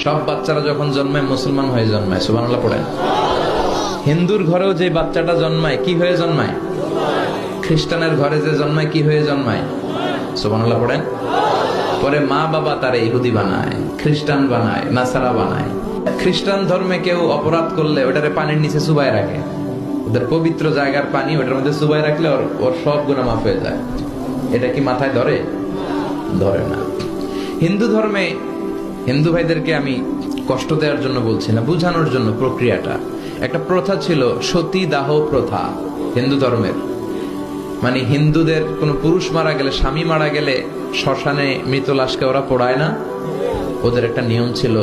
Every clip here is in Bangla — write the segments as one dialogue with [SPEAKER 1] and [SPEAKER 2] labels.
[SPEAKER 1] সব বাচ্চারা যখন জন্মায় মুসলমান হয়ে জন্মায়, সুবহানাল্লাহ পড়েন। হিন্দুর ঘরেও যে বাচ্চাটা জন্মায় কি হয়ে জন্মায়? খ্রিস্টানের ঘরে যে জন্মায় কি হয়ে জন্মায়? সুবহানাল্লাহ পড়েন। পরে মা বাবা তারা ইহুদি বানায়, খ্রিস্টান বানায়, নাসারা বানায়। খ্রিস্টান ধর্মে কেউ অপরাধ করলে ওটারে পানির নিচে চুবায় রাখে, ওদের পবিত্র জায়গার পানি ওটার মধ্যে চুবায় রাখলে ওর সব গুনাহ মাফ হয়ে যায়। এটা কি মাথায় ধরে? ধরে না। হিন্দু ধর্মে হিন্দু ভাইদেরকে আমি কষ্ট দেওয়ার জন্য বলছি না, বুঝানোর জন্য। প্রক্রিয়াটা একটা প্রথা ছিল, সতী দাহ প্রথা হিন্দু ধর্মের। মানে হিন্দুদের কোন পুরুষ মারা গেলে, স্বামী মারা গেলে শ্মশানে মৃত লাশকে ওরা পোড়ায় না। ওদের একটা নিয়ম ছিল,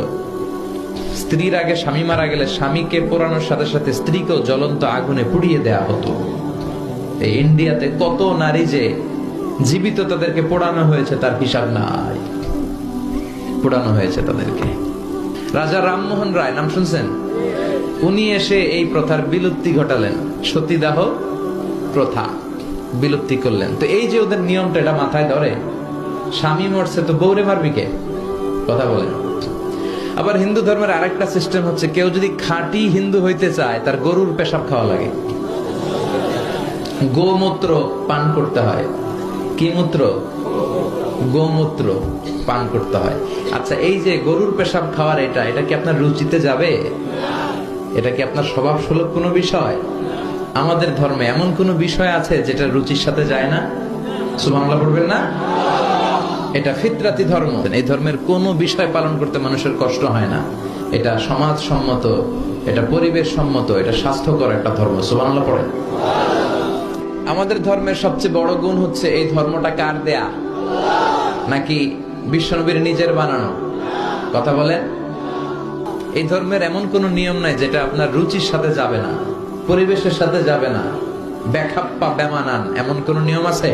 [SPEAKER 1] স্ত্রীর আগে স্বামী মারা গেলে স্বামীকে পোড়ানোর সাথে সাথে স্ত্রীকেও জ্বলন্ত আগুনে পুড়িয়ে দেয়া হতো। এই ইন্ডিয়াতে কত নারী যে জীবিত তাদেরকে পোড়ানো হয়েছে তার হিসাব নাই, পোড়ানো হয়েছে তাদেরকে। রাজা রামমোহন রায় নাম শুনছেন? উনি এসে এই প্রথার বিলুপ্তি ঘটালেন, সতীদাহ প্রথা বিলুপ্তি করলেন। তো এই যে ওদের নিয়মটা, এটা মাথায় ধরে। স্বামী মরছে তো বউরে মারবি কে? কথা বলেন। আবার হিন্দু ধর্মের আরেকটা সিস্টেম হচ্ছে, কেউ যদি খাঁটি হিন্দু হইতে চায় তার গরুর পেশাব খাওয়া লাগে, গোমূত্র পান করতে হয়। কি মূত্র? গোমূত্র পান করতে হয়। আচ্ছা, এই যে গরুর পেশাব খাওয়ার এটা কি আপনার রুচিতে যাবে? এটা কি আপনার স্বভাবসুলভ কোনো বিষয়? আমাদের ধর্মে এমন কোন বিষয় আছে যেটা রুচির সাথে যায় না? সুবহানাল্লাহ পড়বেন না? এটা ফিতরাতি ধর্ম। এই ধর্মের কোন বিষয় পালন করতে মানুষের কষ্ট হয় না। এটা সমাজ সম্মত, এটা পরিবেশ সম্মত, এটা স্বাস্থ্যকর একটা ধর্ম। সুবহানাল্লাহ পড়েন। আমাদের ধর্মের সবচেয়ে বড় গুণ হচ্ছে, এই ধর্মটা কার দেয়া? নাকি বিশ্বনবীর নিজের বানানো? কথা বলেন। এই ধর্মের এমন কোন নিয়ম নাই যেটা আপনার রুচির সাথে যাবে না, পরিবেশের সাথে যাবে না, বেখাপ্পা বেমানান এমন কোন নিয়ম আছে?